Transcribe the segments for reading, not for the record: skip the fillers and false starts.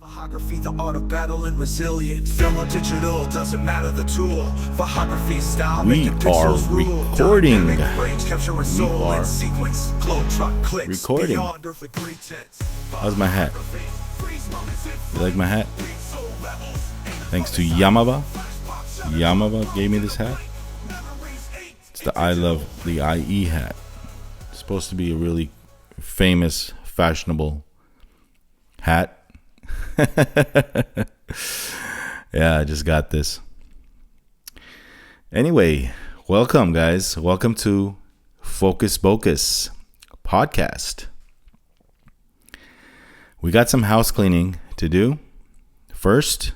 Vahagraphy, the art of battle and resilience. Film or digital, doesn't matter the tool. Vahagraphy style, We are recording. Recording. How's my hat? You like my hat? Thanks to Yamava. Yamava gave me this hat. It's the I Love the IE hat. It's supposed to be a really famous, fashionable hat. Yeah, I just got this. Anyway, welcome guys. Welcome to Focus Bokehs Podcast. We got some house cleaning to do first.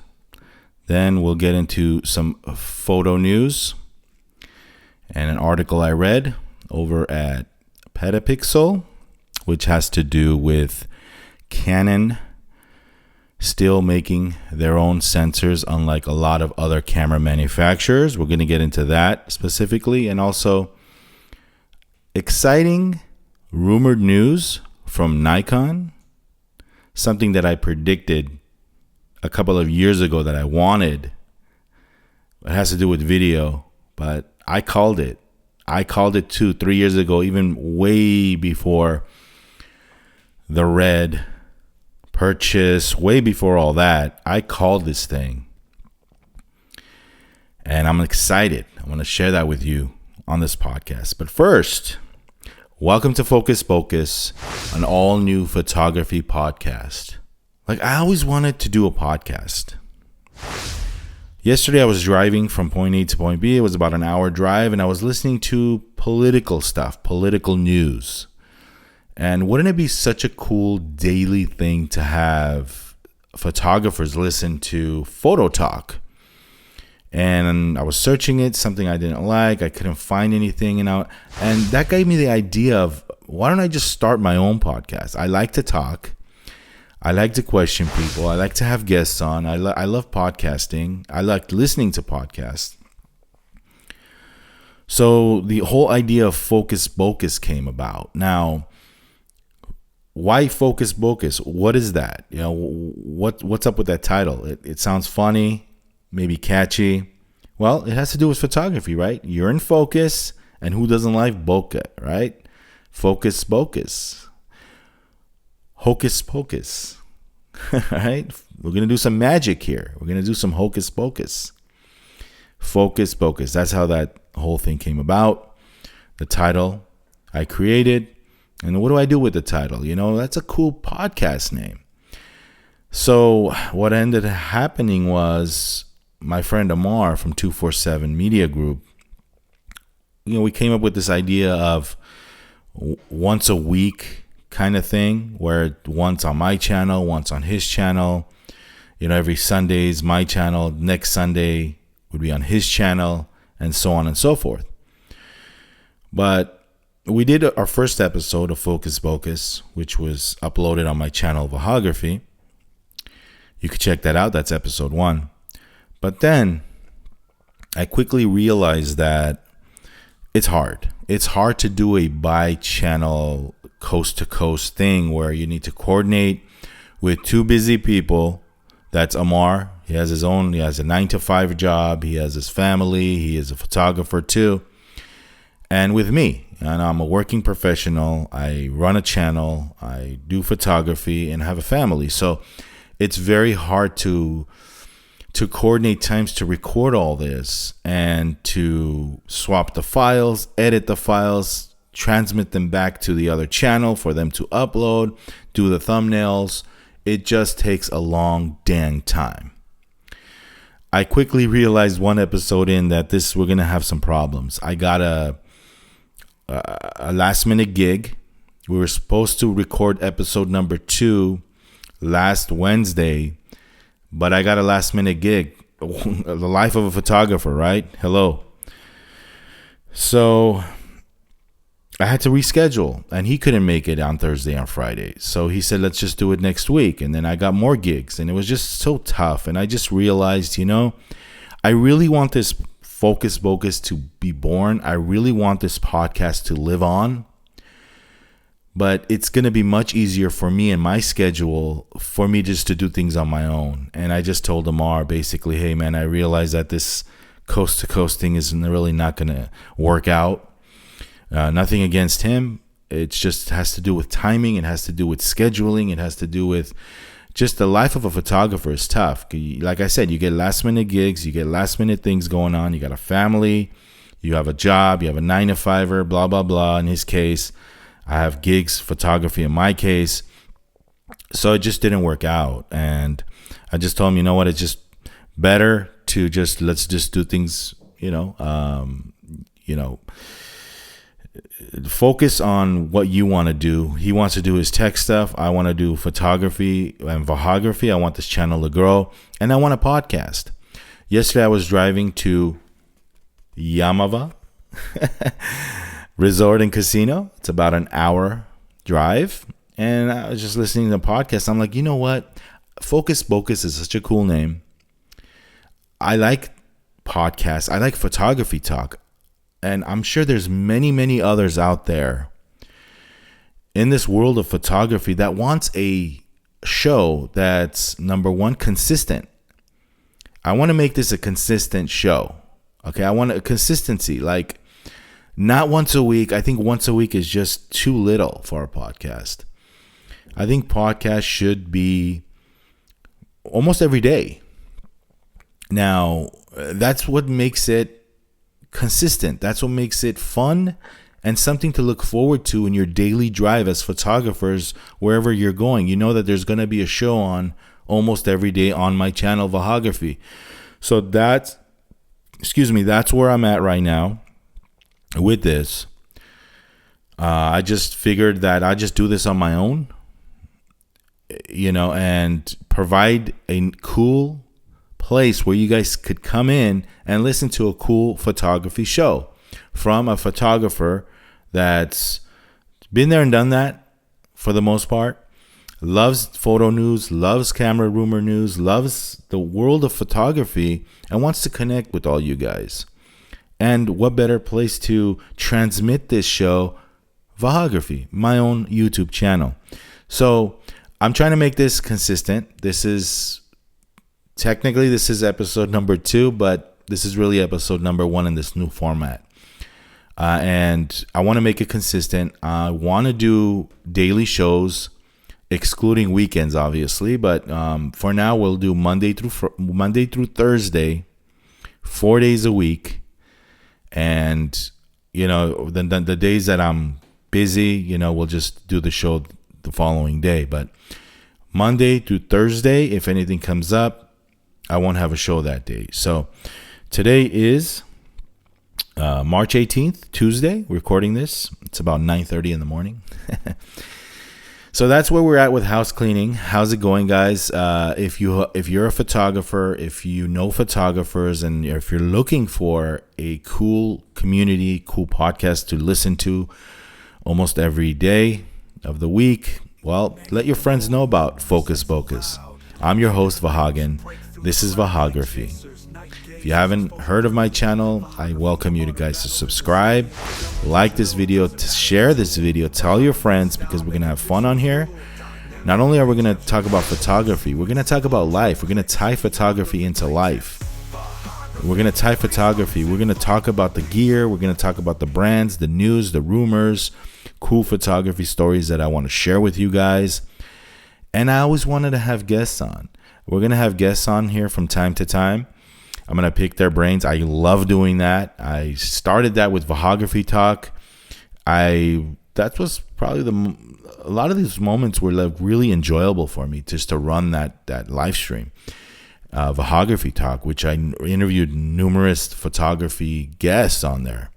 Then we'll get into some photo news and an article I read over at Petapixel, which has to do with Canon still making their own sensors, unlike a lot of other camera manufacturers. We're going to get into that specifically, and also exciting rumored news from Nikon, something that I predicted a couple of years ago that I wanted. It has to do with video, but I called it. I called it 2-3 years ago, even way before the Red purchase, way before all that. I called this thing, and I'm excited. I want to share that with you on this podcast. But first, welcome to Focus Bokehs, an all-new photography podcast. Like, I always wanted to do a podcast. Yesterday, I was driving from point A to point B. It was about an hour drive, and I was listening to political stuff, political news. And wouldn't it be such a cool daily thing to have photographers listen to Photo Talk? And I was searching it, something I didn't like. I couldn't find anything. And that gave me the idea of, why don't I just start my own podcast? I like to talk. I like to question people. I like to have guests on. I love podcasting. I like listening to podcasts. So the whole idea of Focus Bokehs came about. Now, why Focus Bokehs? What is that? You know, what's up with that title? It sounds funny, maybe catchy. Well, it has to do with photography, right? You're in focus, and who doesn't like bokeh, right? Focus Bokehs. Hocus Pocus. Right? We're going to do some magic here. We're going to do some Hocus Pocus. Focus Bokehs. That's how that whole thing came about. The title I created. And what do I do with the title? You know, that's a cool podcast name. So what ended up happening was my friend Amar from 247 Media Group, you know, we came up with this idea of once a week kind of thing, where once on my channel, once on his channel. You know, every Sunday is my channel. Next Sunday would be on his channel, and so on and so forth. But we did our first episode of Focus Bokehs, which was uploaded on my channel, Vahagraphy. You can check that out. That's episode 1. But then I quickly realized that it's hard. It's hard to do a bi-channel, coast-to-coast thing where you need to coordinate with two busy people. That's Amar. He has a 9-to-5 job. He has his family. He is a photographer too. And with me, and I'm a working professional. I run a channel. I do photography and have a family. So it's very hard to coordinate times to record all this and to swap the files, edit the files, transmit them back to the other channel for them to upload, do the thumbnails. It just takes a long dang time. I quickly realized one episode in that we're going to have some problems. I got a last minute gig. We were supposed to record episode number 2 last Wednesday, but I got a last minute gig. The life of a photographer, right? Hello. So I had to reschedule, and he couldn't make it on Thursday and Friday. So he said, let's just do it next week. And then I got more gigs, and it was just so tough. And I just realized, you know, I really want this Focus Bokehs to be born. I really want this podcast to live on. but it's going to be much easier for me and my schedule for me just to do things on my own. And I just told Amar basically, hey man, I realize that this coast to coast thing is really not going to work out. Nothing against him. It just has to do with timing. It has to do with scheduling. It has to do with just the life of a photographer is tough. Like I said, you get last minute gigs, you get last minute things going on. You got a family, you have a job, you have a 9-to-5er, blah, blah, blah. In his case, I have gigs, photography in my case. So it just didn't work out. And I just told him, you know what, it's just better to let's just do things, focus on what you want to do. He wants to do his tech stuff. I want to do photography and Vahagraphy. I want this channel to grow, and I want a podcast. Yesterday I was driving to Yamava Resort and Casino. It's about an hour drive, and I was just listening to the podcast. I'm like, you know what? Focus Bokehs is such a cool name. I like podcasts. I like photography talk. And I'm sure there's many, many others out there in this world of photography that wants a show that's, number one, consistent. I want to make this a consistent show. Okay, I want a consistency, like not once a week. I think once a week is just too little for a podcast. I think podcasts should be almost every day. Now, that's what makes it consistent. That's what makes it fun and something to look forward to in your daily drive as photographers, wherever you're going. You know that there's going to be a show on almost every day on my channel, Vahagraphy. So that's where I'm at right now with this. I just figured that I just do this on my own, and provide a cool place where you guys could come in and listen to a cool photography show from a photographer that's been there and done that for the most part, loves photo news, loves camera rumor news, loves the world of photography, and wants to connect with all you guys. And what better place to transmit this show? Vahagraphy, my own YouTube channel. So I'm trying to make this consistent. This is episode number 2, but this is really episode number 1 in this new format. And I want to make it consistent. I want to do daily shows, excluding weekends, obviously. But for now, we'll do Monday through Thursday, 4 days a week. And, then the days that I'm busy, we'll just do the show the following day. But Monday through Thursday, if anything comes up, I won't have a show that day. So today is March 18th, Tuesday, recording this. It's about 9:30 in the morning. So that's where we're at with house cleaning. How's it going, guys? If you're a photographer, if you know photographers, and if you're looking for a cool community, cool podcast to listen to almost every day of the week, well, let your friends know about Focus Bokehs. I'm your host, Vahagan. This is Vahagraphy. If you haven't heard of my channel, I welcome you guys to subscribe, like this video, to share this video, tell your friends, because we're going to have fun on here. Not only are we going to talk about photography, we're going to talk about life. We're going to tie photography into life. We're going to tie photography. We're going to talk about the gear. We're going to talk about the brands, the news, the rumors, cool photography stories that I want to share with you guys. And I always wanted to have guests on. We're going to have guests on here from time to time. I'm going to pick their brains. I love doing that. I started that with Vahagraphy Talk. That was probably a lot of these moments were like really enjoyable for me, just to run that live stream. Vahagraphy Talk, which I interviewed numerous photography guests on there.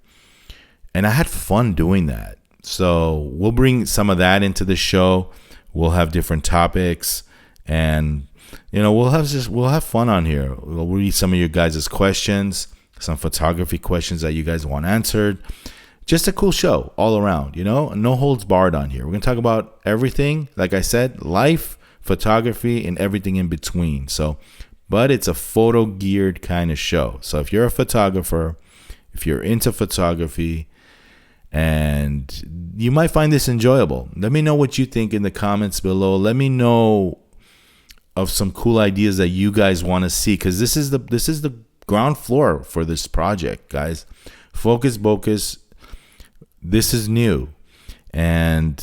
And I had fun doing that. So we'll bring some of that into the show. We'll have different topics, and we'll have fun on here. We'll read some of your guys' questions, some photography questions that you guys want answered. Just a cool show all around, no holds barred on here. We're going to talk about everything, like I said, life, photography, and everything in between. But it's a photo geared kind of show. So if you're a photographer, if you're into photography, and you might find this enjoyable. Let me know what you think in the comments below. Let me know of some cool ideas that you guys want to see, because this is the ground floor for this project, guys. Focus Bokehs, this is new, and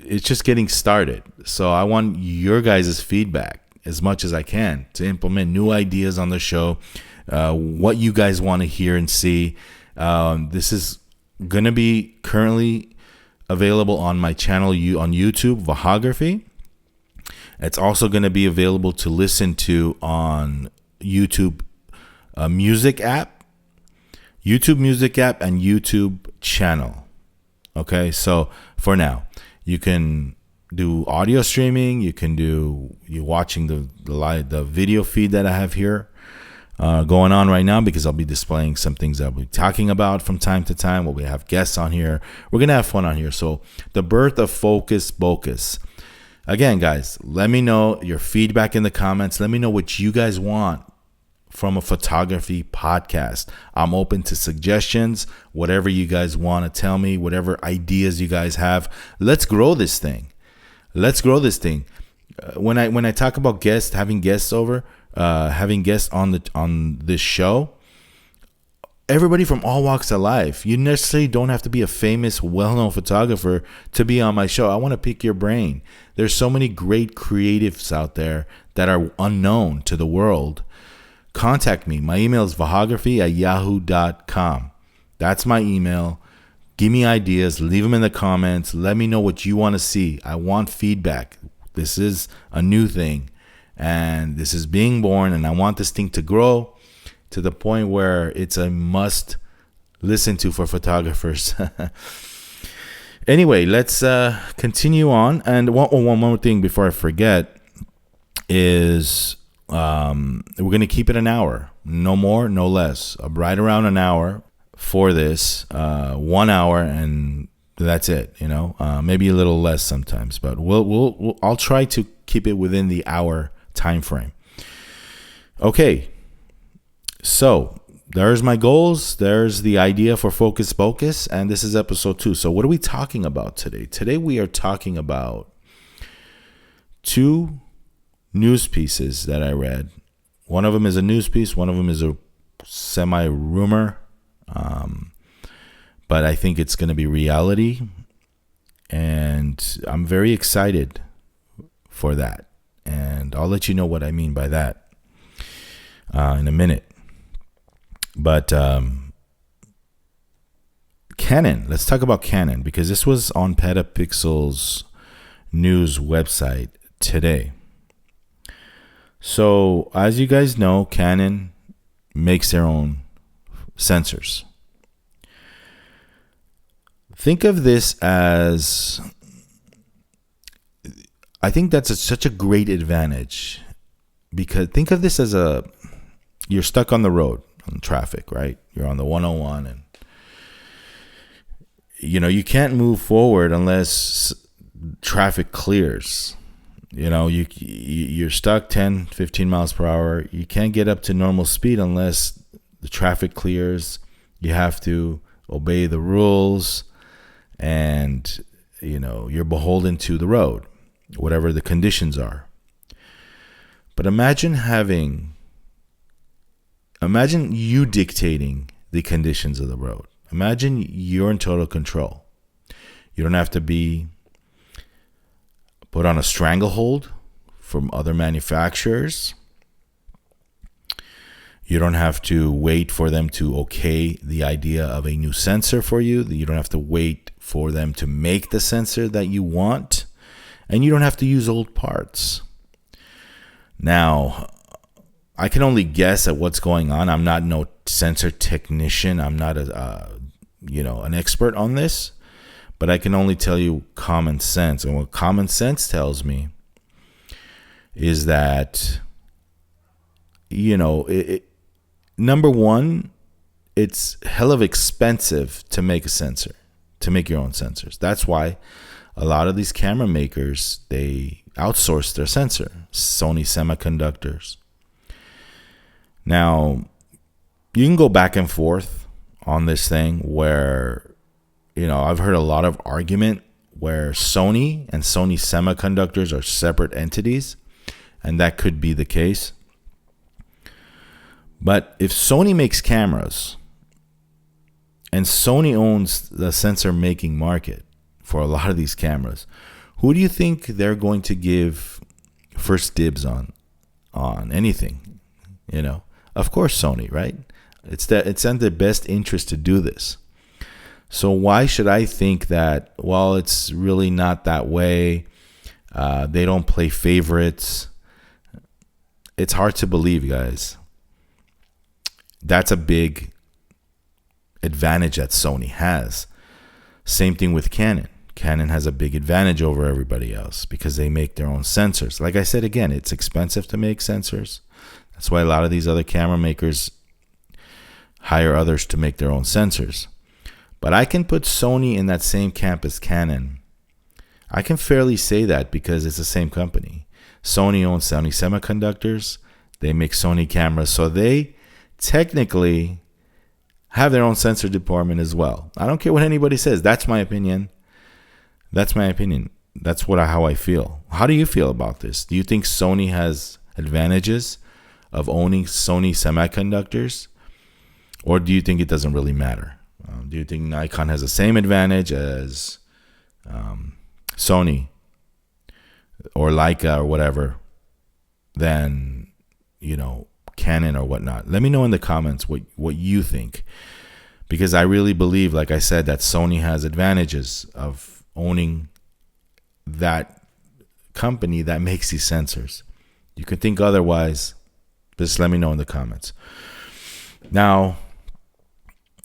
it's just getting started. So I want your guys' feedback as much as I can to implement new ideas on the show, what you guys want to hear and see. This is going to be currently available on my channel on YouTube, Vahagraphy. It's also going to be available to listen to on YouTube music app, YouTube music app, and YouTube channel. Okay, so for now, you can do audio streaming. You can do watching the video feed that I have here going on right now, because I'll be displaying some things that I'll be talking about from time to time. We'll have guests on here. We're gonna have fun on here. So the birth of Focus Bokehs. Again, guys, let me know your feedback in the comments. Let me know what you guys want from a photography podcast. I'm open to suggestions, whatever you guys want to tell me, whatever ideas you guys have. Let's grow this thing. Let's grow this thing. When I talk about guests, having guests over, having guests on this show, everybody from all walks of life. You necessarily don't have to be a famous, well-known photographer to be on my show. I want to pick your brain. There's so many great creatives out there that are unknown to the world. Contact me. My email is vahagraphy@yahoo.com. That's my email. Give me ideas. Leave them in the comments. Let me know what you want to see. I want feedback. This is a new thing, and this is being born, and I want this thing to grow to the point where it's a must listen to for photographers. Anyway, let's continue on. And one more thing before I forget is we're going to keep it an hour. No more, no less. Right around an hour for this. 1 hour, and that's it. Maybe a little less sometimes, but I'll try to keep it within the hour time frame. Okay. So there's my goals. There's the idea for Focus Bokehs, and this is episode 2. So what are we talking about today? Today we are talking about 2 news pieces that I read. One of them is a news piece. One of them is a semi-rumor, but I think it's going to be reality, and I'm very excited for that. And I'll let you know what I mean by that in a minute. But Canon, let's talk about Canon, because this was on Petapixel's news website today. So as you guys know, Canon makes their own sensors. Think of this as, I think that's such a great advantage, because think of this as you're stuck on the road, on traffic, right? You're on the 101, and you can't move forward unless traffic clears. You're stuck 10, 15 miles per hour. You can't get up to normal speed unless the traffic clears. You have to obey the rules, and you're beholden to the road, whatever the conditions are. But imagine you dictating the conditions of the road. Imagine you're in total control. You don't have to be put on a stranglehold from other manufacturers. You don't have to wait for them to okay the idea of a new sensor for you. You don't have to wait for them to make the sensor that you want. And you don't have to use old parts. Now, I can only guess at what's going on. I'm not no sensor technician. I'm not an expert on this, but I can only tell you common sense. And what common sense tells me is that, number one, it's hell of expensive to make a sensor, to make your own sensors. That's why a lot of these camera makers, they outsource their sensor, Sony semiconductors. Now, you can go back and forth on this thing where I've heard a lot of argument where Sony and Sony Semiconductors are separate entities, and that could be the case. But if Sony makes cameras and Sony owns the sensor making market for a lot of these cameras, who do you think they're going to give first dibs on anything? Of course Sony, right? It's in their best interest to do this. So why should I think that, well, it's really not that way? They don't play favorites. It's hard to believe, guys. That's a big advantage that Sony has. Same thing with Canon. Canon has a big advantage over everybody else because they make their own sensors. Like I said, again, it's expensive to make sensors. That's why a lot of these other camera makers hire others to make their own sensors. But I can put Sony in that same camp as Canon. I can fairly say that because it's the same company. Sony owns Sony Semiconductors. They make Sony cameras. So they technically have their own sensor department as well. I don't care what anybody says. That's my opinion. That's how I feel. How do you feel about this? Do you think Sony has advantages of owning Sony Semiconductors? Or do you think it doesn't really matter? Do you think Nikon has the same advantage as Sony or Leica or whatever than, Canon or whatnot? Let me know in the comments what you think. Because I really believe, like I said, that Sony has advantages of owning that company that makes these sensors. You can think otherwise. Just let me know in the comments. Now,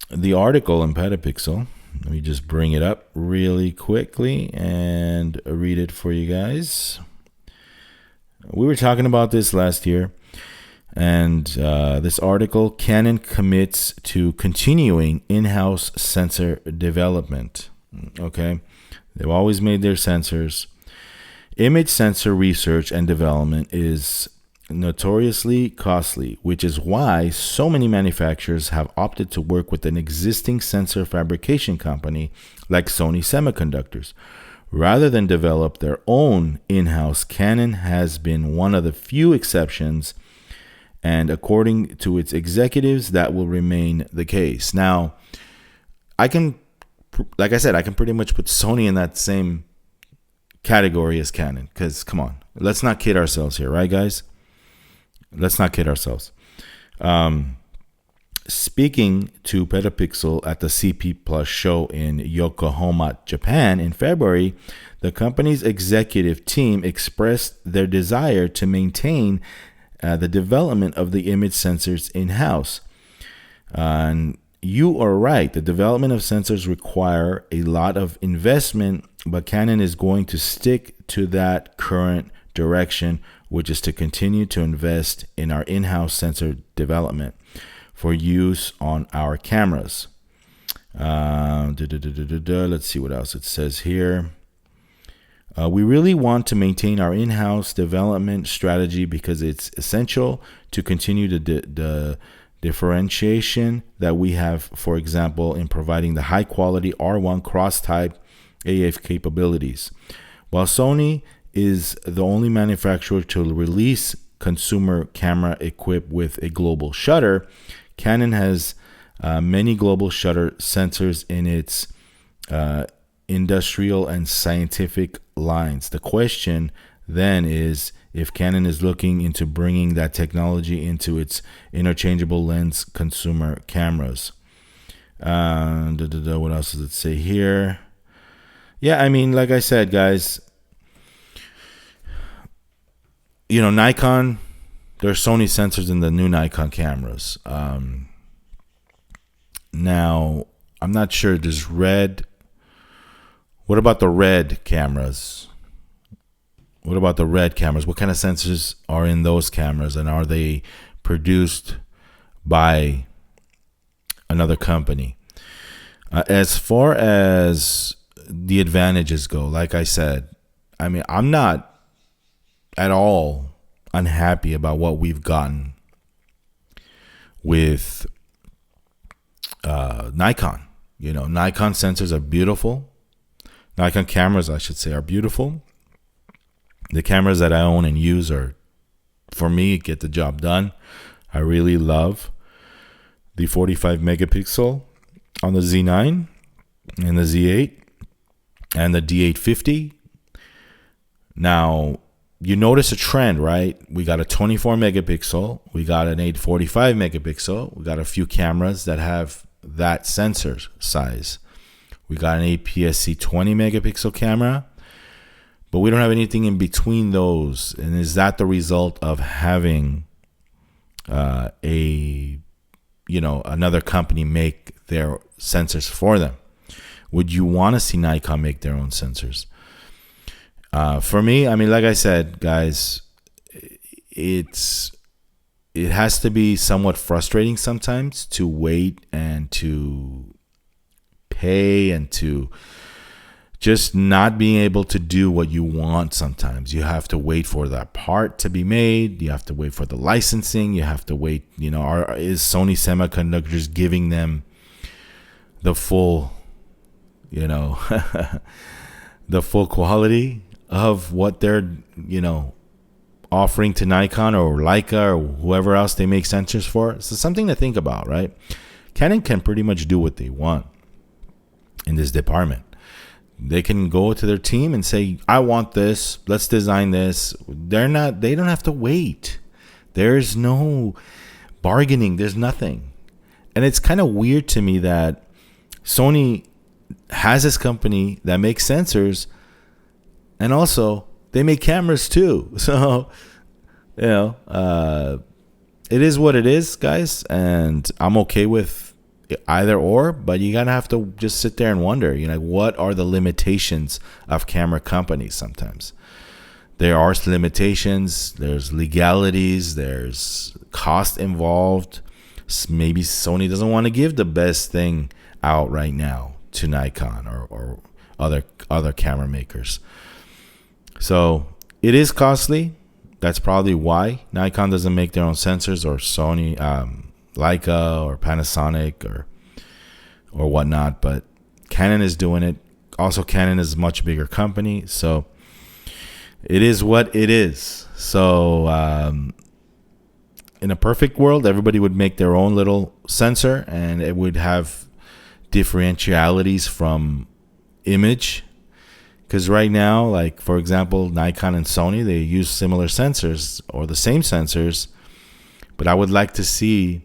the article in Petapixel, let me just bring it up really quickly and read it for you guys. We were talking about this last year, and this article, Canon commits to continuing in-house sensor development. Okay, they've always made their sensors. Image sensor research and development is notoriously costly, which is why so many manufacturers have opted to work with an existing sensor fabrication company like Sony Semiconductors. Rather than develop their own in-house, Canon has been one of the few exceptions, and according to its executives, that will remain the case. Now, like I said, I can pretty much put Sony in that same category as Canon, because come on, let's not kid ourselves here, right, guys? Let's not kid ourselves. Speaking to Petapixel at the CP Plus show in Yokohama, Japan in February, the company's executive team expressed their desire to maintain the development of the image sensors in-house. And you are right. The development of sensors require a lot of investment, but Canon is going to stick to that current direction, which is to continue to invest in our in-house sensor development for use on our cameras. Let's see what else it says here. We really want to maintain our in-house development strategy because it's essential to continue the differentiation that we have, for example, in providing the high-quality R1 cross-type AF capabilities. While Sony is the only manufacturer to release consumer camera equipped with a global shutter, Canon has many global shutter sensors in its industrial and scientific lines. The question then is if Canon is looking into bringing that technology into its interchangeable lens consumer cameras. What else does it say here? Yeah, I mean, like I said, guys, Nikon, there are Sony sensors in the new Nikon cameras. Now, I'm not sure. There's red. What about the red cameras? What about the red cameras? What kind of sensors are in those cameras, and are they produced by another company? As far as the advantages go, like I said, I mean, I'm not at all unhappy about what we've gotten with Nikon. Nikon sensors are beautiful. Nikon cameras, I should say, are beautiful. The cameras that I own and use are, for me, get the job done. I really love the 45 megapixel on the Z9 and the Z8 and the D850. Now, you notice a trend, right? We got a 24 megapixel. We got an 845 megapixel. We got a few cameras that have that sensor size. We got an APS-C 20 megapixel camera, but we don't have anything in between those. And is that the result of having another company make their sensors for them? Would you want to see Nikon make their own sensors? For me, I mean, like I said, guys, it has to be somewhat frustrating sometimes to wait and to pay and to just not being able to do what you want. Sometimes you have to wait for that part to be made. You have to wait for the licensing. You have to wait. Is Sony Semiconductors giving them the full, the full quality of what they're, offering to Nikon or Leica or whoever else they make sensors for? So something to think about, right? Canon can pretty much do what they want in this department. They can go to their team and say, I want this, let's design this. They don't have to wait. There's no bargaining, there's nothing. And it's kind of weird to me that Sony has this company that makes sensors, and also they make cameras too. So, it is what it is, guys. And I'm okay with either or, but you gotta have to just sit there and wonder, what are the limitations of camera companies? Sometimes there are limitations, there's legalities, there's cost involved. Maybe Sony doesn't want to give the best thing out right now to Nikon or other camera makers. So it is costly. That's probably why Nikon doesn't make their own sensors, or Sony, Leica or Panasonic or whatnot. But Canon is doing it. Also, Canon is a much bigger company, so it is what it is. So in a perfect world, everybody would make their own little sensor, and it would have differentialities from image. Because right now, like, for example, Nikon and Sony, they use similar sensors or the same sensors, but I would like to see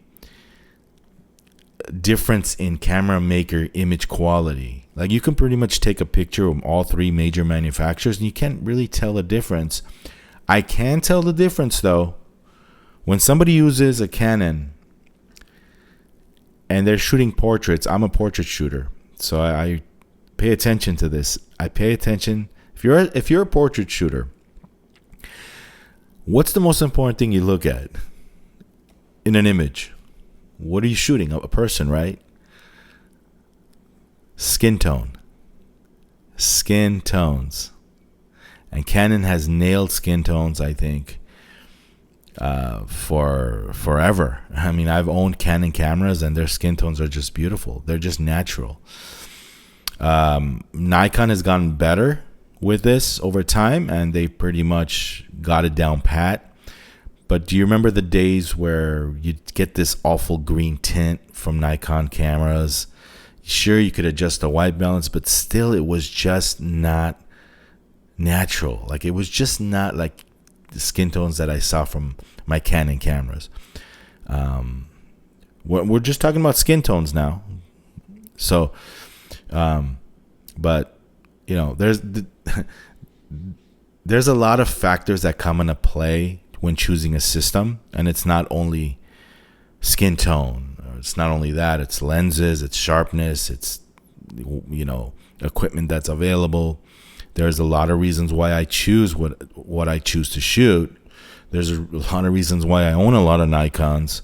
a difference in camera maker image quality. Like, you can pretty much take a picture of all three major manufacturers and you can't really tell the difference. I can tell the difference, though, when somebody uses a Canon and they're shooting portraits. I'm a portrait shooter, so I pay attention to this. I pay attention. If you're a portrait shooter, what's the most important thing you look at in an image? What are you shooting? A person, right? Skin tone. Skin tones. And Canon has nailed skin tones, I think, for forever. I mean, I've owned Canon cameras and their skin tones are just beautiful. They're just natural. Nikon has gotten better with this over time, and they pretty much got it down pat. But do you remember the days where you'd get this awful green tint from Nikon cameras? Sure, you could adjust the white balance, but still it was just not natural. Like, it was just not like the skin tones that I saw from my Canon cameras. We're just talking about skin tones now. So, but there's a lot of factors that come into play when choosing a system, and it's not only skin tone, or it's not only that, it's lenses, it's sharpness, it's equipment that's available. There's a lot of reasons why I choose what I choose to shoot. There's a lot of reasons why I own a lot of Nikons,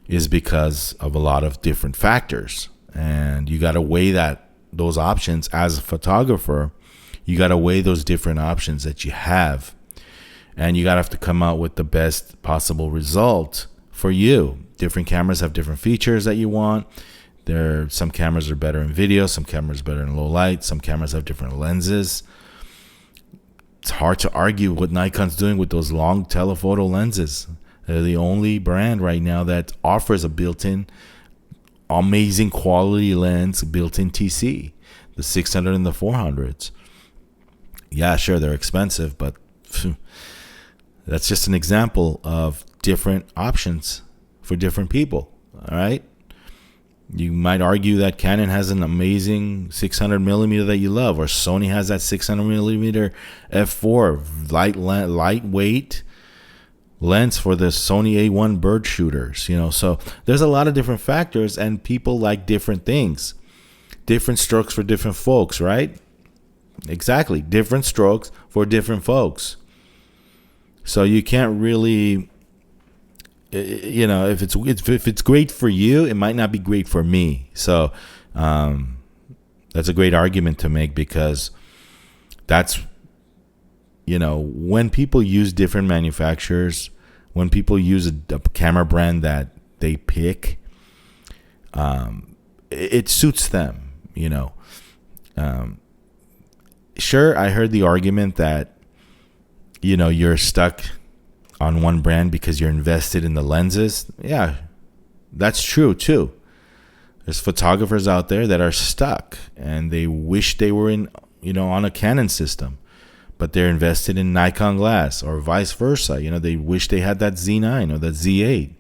is because of a lot of different factors. And you got to weigh those options as a photographer. You got to weigh those different options that you have, and you got to have to come out with the best possible result for you. Different cameras have different features that you want. Some cameras are better in video, some cameras are better in low light, some cameras have different lenses. It's hard to argue what Nikon's doing with those long telephoto lenses. They're the only brand right now that offers a built-in, amazing quality lens, built-in TC, the 600 and the 400s. Yeah, sure, they're expensive, but that's just an example of different options for different people. All right. You might argue that Canon has an amazing 600 millimeter that you love, or Sony has that 600 millimeter f4 lightweight lens for the Sony A1 bird shooters. So there's a lot of different factors, and people like different things, different strokes for different folks, right? Exactly, different strokes for different folks. So you can't really, if it's great for you, it might not be great for me. So that's a great argument to make, because that's, when people use different manufacturers, when people use a camera brand that they pick, it suits them. Sure, I heard the argument that you're stuck on one brand because you're invested in the lenses. Yeah, that's true too. There's photographers out there that are stuck and they wish they were on a Canon system, but they're invested in Nikon glass, or vice versa. They wish they had that Z9 or that Z8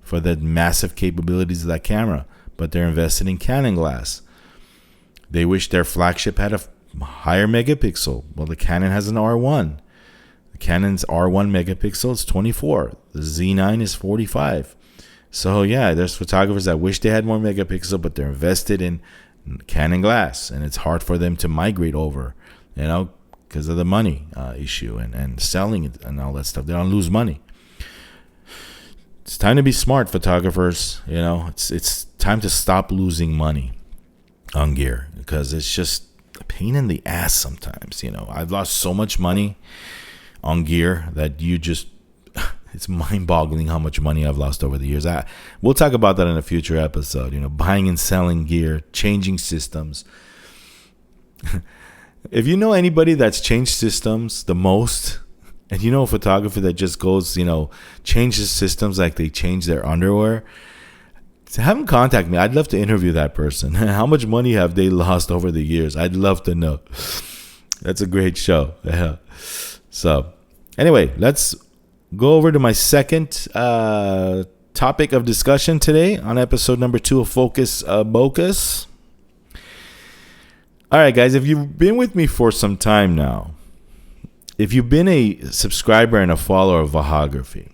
for the massive capabilities of that camera, but they're invested in Canon glass. They wish their flagship had a higher megapixel. Well, the Canon has an R1. The Canon's R1 megapixel is 24. The Z9 is 45. So yeah, there's photographers that wish they had more megapixel, but they're invested in Canon glass, and it's hard for them to migrate over, because of the money issue and selling it and all that stuff. They don't lose money. It's time to be smart, photographers. It's time to stop losing money on gear, because it's just a pain in the ass sometimes. I've lost so much money on gear that it's mind-boggling how much money I've lost over the years. We'll talk about that in a future episode. Buying and selling gear, changing systems. If you know anybody that's changed systems the most, and a photographer that just goes, changes systems like they change their underwear, to have them contact me. I'd love to interview that person. How much money have they lost over the years? I'd love to know. That's a great show. Yeah. So anyway, let's go over to my second topic of discussion today on episode number 2 of Focus Bokehs. All right, guys, if you've been with me for some time now, if you've been a subscriber and a follower of Vahagraphy,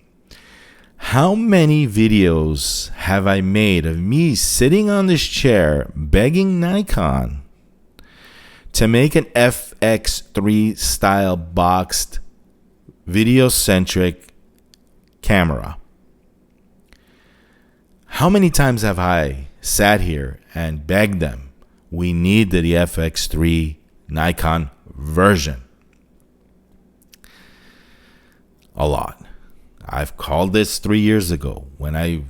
how many videos have I made of me sitting on this chair begging Nikon to make an FX3 style boxed video-centric camera? How many times have I sat here and begged them, we need the FX3 Nikon version? A lot. I've called this 3 years ago when I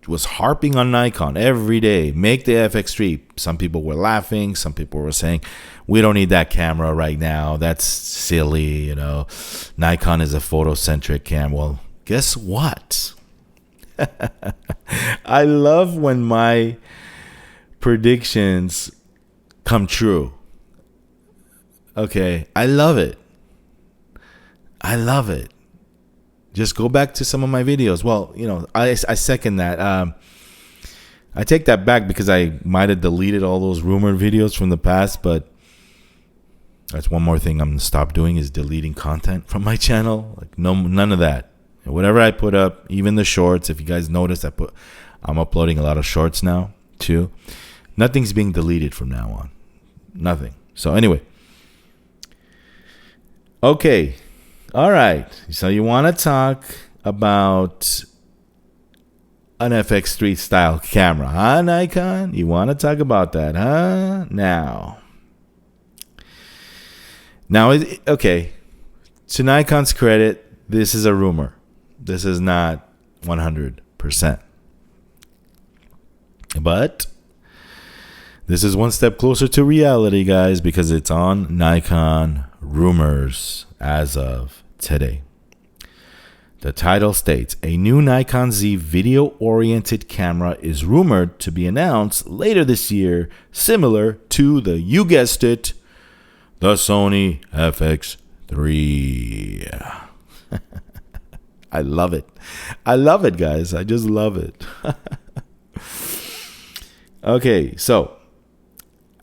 was harping on Nikon every day, make the FX3. Some people were laughing. Some people were saying, we don't need that camera right now. That's silly. Nikon is a photocentric cam. Well, guess what? I love when my predictions come true. Okay. I love it. Just go back to some of my videos. Well, I second that. I take that back because I might have deleted all those rumored videos from the past, but that's one more thing I'm going to stop doing, is deleting content from my channel. Like none of that. Whatever I put up, even the shorts, if you guys notice, I'm uploading a lot of shorts now too. Nothing's being deleted from now on. Nothing. So anyway. Okay. All right, so you want to talk about an FX3 style camera, huh, Nikon? You want to talk about that, huh? Now, okay, to Nikon's credit, this is a rumor. This is not 100%. But this is one step closer to reality, guys, because it's on Nikon rumors as of today. The title states, a new Nikon Z video-oriented camera is rumored to be announced later this year, similar to the, you guessed it, the Sony FX3. I love it. I love it, guys. I just love it. Okay, so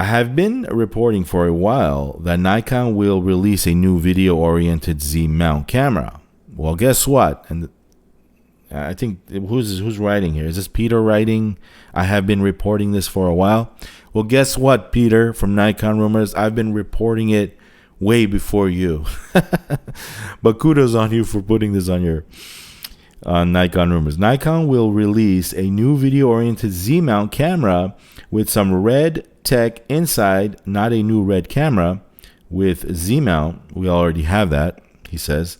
I have been reporting for a while that Nikon will release a new video-oriented Z mount camera. Well, guess what? And I think who's writing here? Is this Peter writing? I have been reporting this for a while. Well, guess what, Peter from Nikon Rumors? I've been reporting it way before you. But kudos on you for putting this on your Nikon Rumors. Nikon will release a new video-oriented Z mount camera with some red tech inside, not a new red camera with Z mount. We already have that, he says.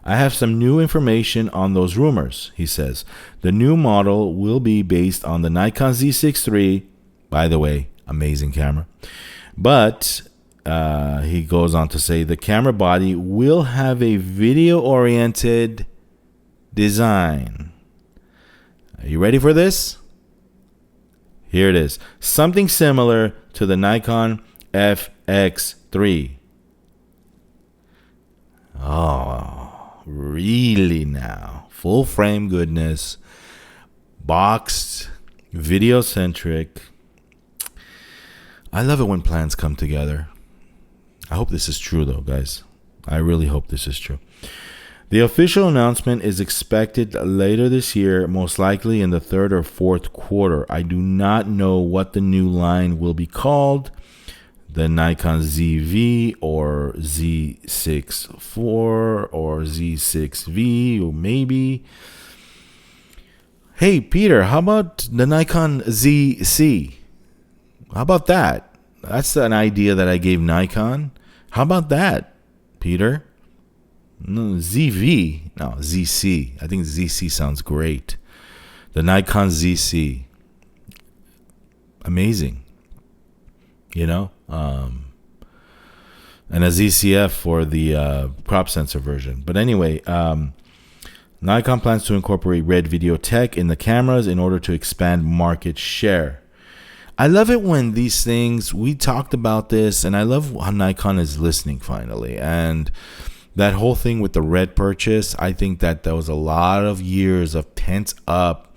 I have some new information on those rumors, he says. The new model will be based on the Nikon Z6III. By the way, amazing camera. But he goes on to say the camera body will have a video-oriented design. Are you ready for this? Here it is. Something similar to the Nikon FX3. Oh, really now? Full frame goodness. Boxed. Video centric. I love it when plans come together. I hope this is true though, guys. I really hope this is true. The official announcement is expected later this year, most likely in the third or fourth quarter. I do not know what the new line will be called. The Nikon ZV or Z6IV or Z6V or maybe. Hey, Peter, how about the Nikon ZC? How about that? That's an idea that I gave Nikon. How about that, Peter? No, ZV. No, ZC. I think ZC sounds great. The Nikon ZC. Amazing. You know? And a ZCF for the crop sensor version. But anyway, Nikon plans to incorporate red video tech in the cameras in order to expand market share. I love it when these things, we talked about this, and I love how Nikon is listening finally. And that whole thing with the red purchase, I think that there was a lot of years of pent up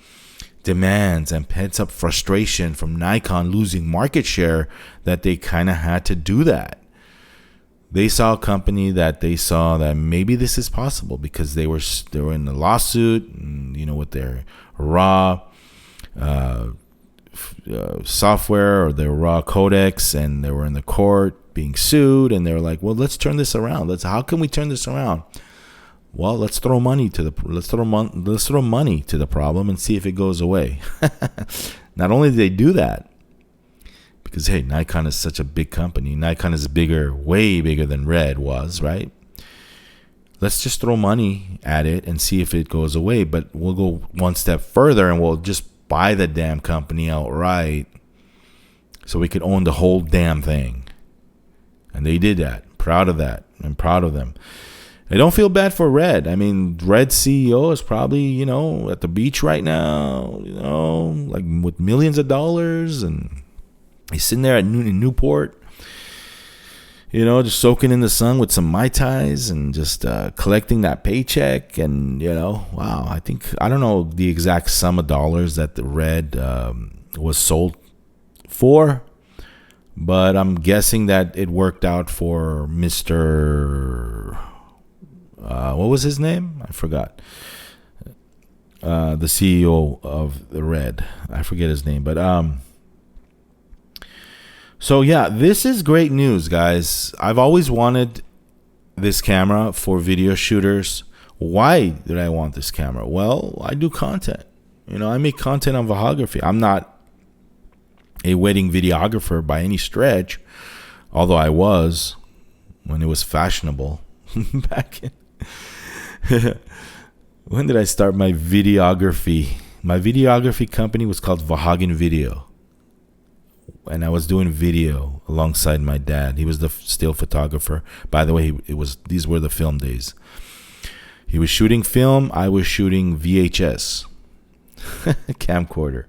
demands and pent up frustration from Nikon losing market share that they kind of had to do that. They saw a company that they saw that maybe this is possible because they were in the lawsuit, you know, with their raw software or their raw codecs, and they were in the court being sued, and they were like, well, let's turn this around. How can we turn this around? Well, let's throw money to the problem and see if it goes away. Not only did they do that, because hey, Nikon is such a big company. Nikon is bigger, way bigger than Red was, right? Let's just throw money at it and see if it goes away. But we'll go one step further and we'll just buy the damn company outright so we could own the whole damn thing. And they did that. Proud of that. I'm proud of them. I don't feel bad for Red. I mean, Red's CEO is probably, you know, at the beach right now, you know, like with millions of dollars, and he's sitting there in Newport, you know, just soaking in the sun with some Mai Tais and just collecting that paycheck. And, you know, wow, I don't know the exact sum of dollars that the Red was sold for, but I'm guessing that it worked out for Mr. What was his name? I forgot. The CEO of the Red. I forget his name, but so yeah, this is great news, guys. I've always wanted this camera for video shooters. Why did I want this camera? Well, I do content. You know, I make content on Vahagraphy. I'm not a wedding videographer by any stretch, although I was when it was fashionable back in when did I start my videography? My videography company was called Vahagraphy Video. And I was doing video alongside my dad. He was the still photographer. By the way, these were the film days. He was shooting film. I was shooting VHS camcorder.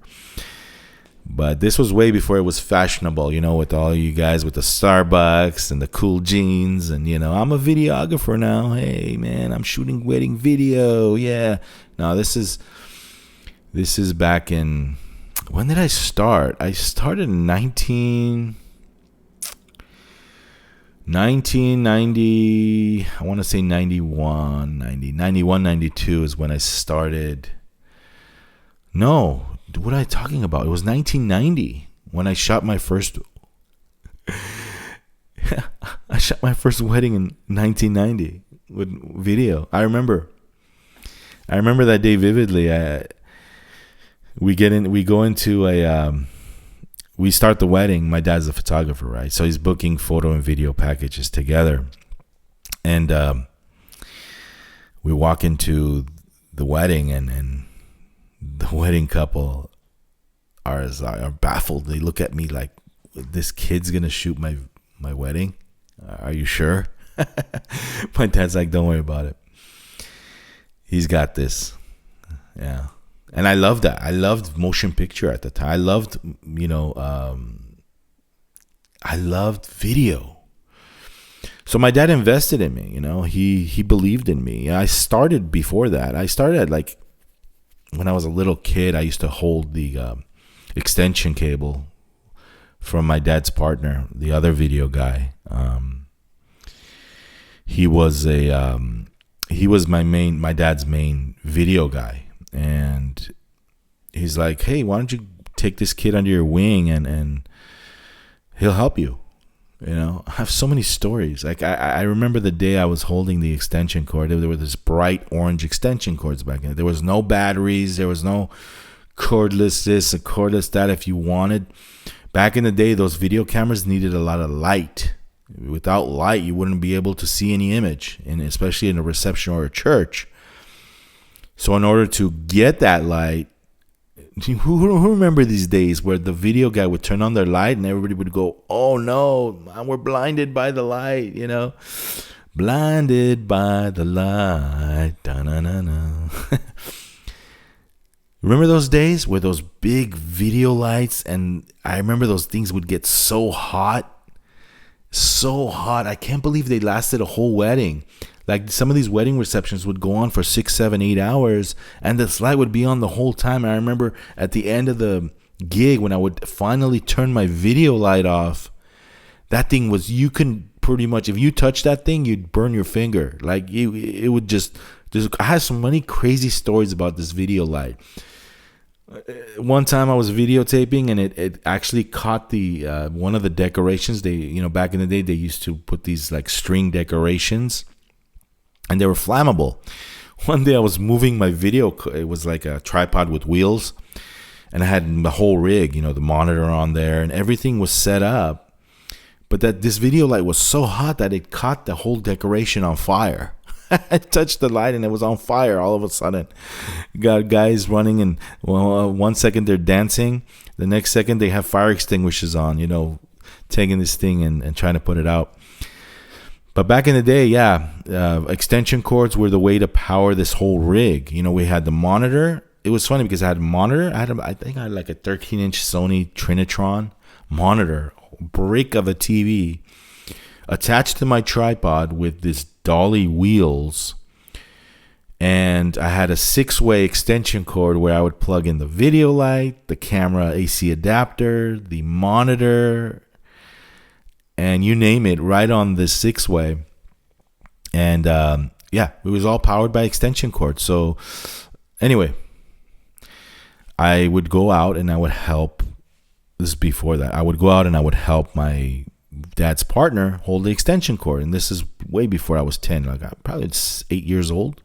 But this was way before it was fashionable, you know, with all you guys with the Starbucks and the cool jeans. And, you know, I'm a videographer now. Hey, man, I'm shooting wedding video. Yeah. No, this is back in... When did I start? I started in 1990. I want to say 91, 92 is when I started. No, what am I talking about? It was 1990 when I shot my first. I shot my first wedding in 1990 with video. I remember that day vividly. We start the wedding. My dad's a photographer, right? So he's booking photo and video packages together. And we walk into the wedding, and the wedding couple are baffled. They look at me like, this kid's going to shoot my wedding? Are you sure? My dad's like, don't worry about it. He's got this. Yeah. And I loved that. I loved motion picture at the time. I loved, I loved video. So my dad invested in me, he believed in me. I started before that. I started when I was a little kid, I used to hold the extension cable from my dad's partner, the other video guy. He was my dad's main video guy. And he's like, hey, why don't you take this kid under your wing and he'll help you. I have so many stories. I remember the day I was holding the extension cord. There were this bright orange extension cords back then. There was no batteries. There was no cordless this, a cordless that if you wanted. Back in the day, those video cameras needed a lot of light. Without light, you wouldn't be able to see any image, and especially in a reception or a church. So in order to get that light, who remember these days where the video guy would turn on their light and everybody would go, oh no, we're blinded by the light, blinded by the light. Da-na-na-na. Remember those days where those big video lights, and I remember those things would get so hot. I can't believe they lasted a whole wedding. Like some of these wedding receptions would go on for 6, 7, 8 hours, and this light would be on the whole time. And I remember at the end of the gig when I would finally turn my video light off, that thing was, you can pretty much, if you touch that thing, you'd burn your finger. It would just, I have so many crazy stories about this video light. One time I was videotaping and it actually caught the one of the decorations. They, back in the day, they used to put these string decorations. And they were flammable. One day I was moving my video. It was like a tripod with wheels. And I had the whole rig, the monitor on there. And everything was set up. But this video light was so hot that it caught the whole decoration on fire. I touched the light and it was on fire all of a sudden. Got guys running and 1 second they're dancing. The next second they have fire extinguishers on, taking this thing and trying to put it out. But back in the day, extension cords were the way to power this whole rig. We had the monitor. It was funny because I had a monitor. I think I had a 13-inch Sony Trinitron monitor, brick of a TV, attached to my tripod with this dolly wheels. And I had a 6-way extension cord where I would plug in the video light, the camera AC adapter, the monitor, and you name it, right on this 6-way. And it was all powered by extension cord. So anyway, I would go out and I would help. This is before that. I would go out and I would help my dad's partner hold the extension cord. And this is way before I was 10. I'm probably 8 years old.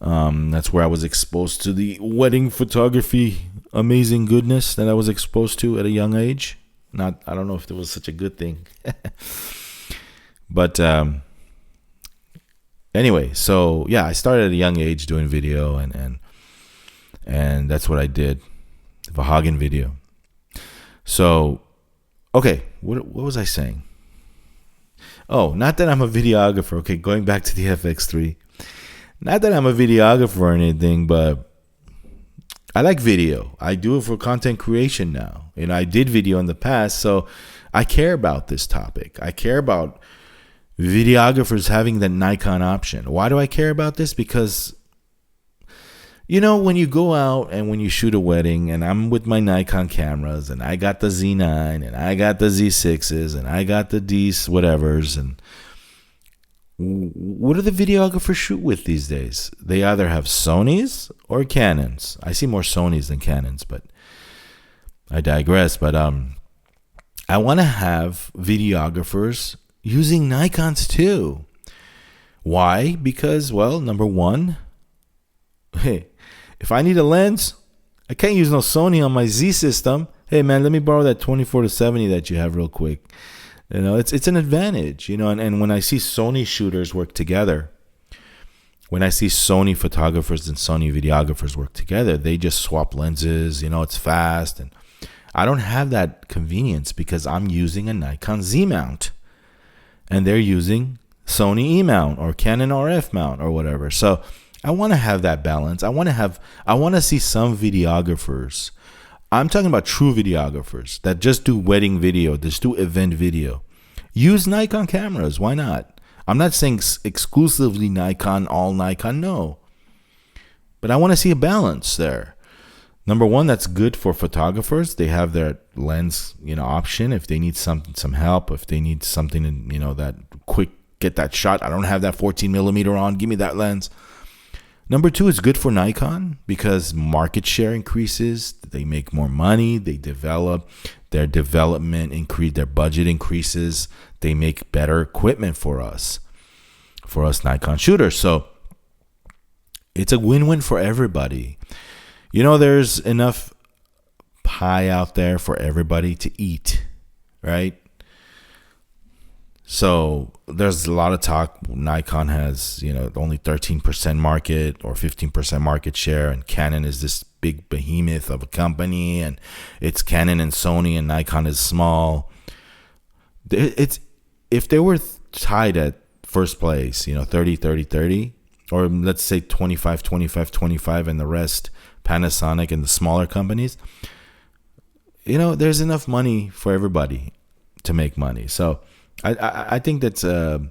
That's where I was exposed to the wedding photography amazing goodness that I was exposed to at a young age. I don't know if it was such a good thing. But anyway, so I started at a young age doing video, and And that's what I did. Vahagraphy video. So, okay, what was I saying? Oh, not that I'm a videographer. Okay, going back to the FX3. Not that I'm a videographer or anything, but I like video. I do it for content creation now. And I did video in the past, so I care about this topic. I care about videographers having the Nikon option. Why do I care about this? Because, you know, when you go out and when you shoot a wedding, and I'm with my Nikon cameras, and I got the Z9, and I got the Z6s, and I got the D's whatevers, and what do the videographers shoot with these days? They either have Sonys or Canons. I see more Sonys than Canons, but I digress. But I want to have videographers using Nikons too. Why? Because, well, number one, hey, if I need a lens, I can't use no Sony on my Z system. Hey man, let me borrow that 24-70 that you have real quick. You know, it's an advantage, you know, and when I see Sony shooters work together, when I see Sony photographers and Sony videographers work together, they just swap lenses, you know, it's fast. And I don't have that convenience because I'm using a Nikon Z mount and they're using Sony E mount or Canon RF mount or whatever. So I want to have that balance. I want to see some videographers. I'm talking about true videographers that just do wedding video, just do event video. Use Nikon cameras. Why not? I'm not saying exclusively Nikon, all Nikon. No. But I want to see a balance there. Number one, that's good for photographers. They have their lens, you know, option if they need some help, if they need something, you know, that quick, get that shot. I don't have that 14 millimeter on. Give me that lens. Number two, it's good for Nikon because market share increases. They make more money. They develop. Their development increase. Their budget increases. They make better equipment for us Nikon shooters. So it's a win-win for everybody. You know, there's enough pie out there for everybody to eat, right? So there's a lot of talk. Nikon has, you know, only 13% market or 15% market share, and Canon is this big behemoth of a company, and it's Canon and Sony, and Nikon is small. It's if they were tied at first place, you know, 30-30-30, or let's say 25-25-25, and the rest Panasonic and the smaller companies, you know, there's enough money for everybody to make money. So I think that's to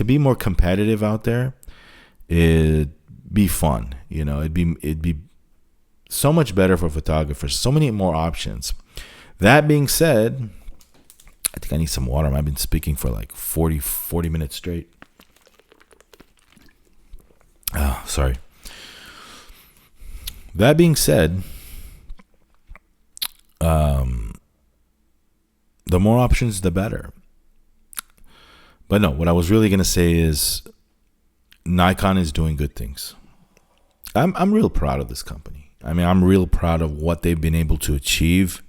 be more competitive out there, it'd be fun. You know, it'd be so much better for photographers. So many more options. That being said, I think I need some water. I've been speaking for like 40 minutes straight. Oh, sorry. That being said, the more options, the better. But no, what I was really going to say is Nikon is doing good things. I'm real proud of this company. I mean, I'm real proud of what they've been able to achieve.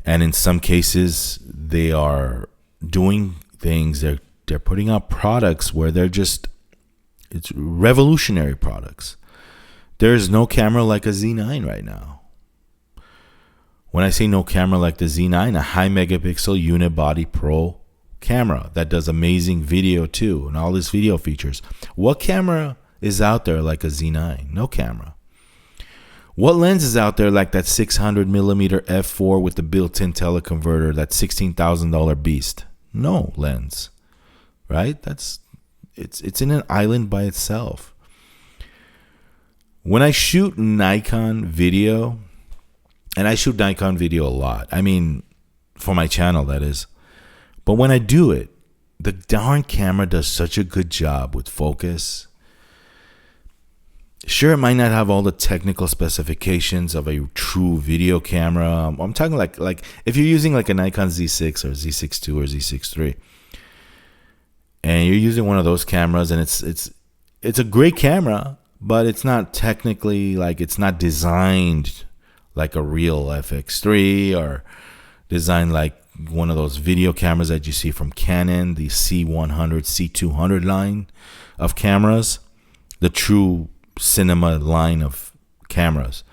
And in some cases, they are doing things. They're putting out products where it's revolutionary products. There's no camera like a Z9 right now. When I say no camera like the Z9, a high megapixel unibody pro camera that does amazing video too, and all these video features. What camera is out there like a Z9? No camera. What lens is out there like that 600 millimeter f4 with the built-in teleconverter, that $16,000 beast? No lens, right? It's in an island by itself. When I shoot Nikon video, and I shoot Nikon video a lot, I mean, for my channel, that is. But when I do it, the darn camera does such a good job with focus. Sure, it might not have all the technical specifications of a true video camera. I'm talking like if you're using like a Nikon Z6 or Z6II or Z6III, and you're using one of those cameras, and it's a great camera, but it's not technically, like, it's not designed like a real FX3 or designed like one of those video cameras that you see from Canon, the C100, C200 line of cameras, the true cinema line of cameras.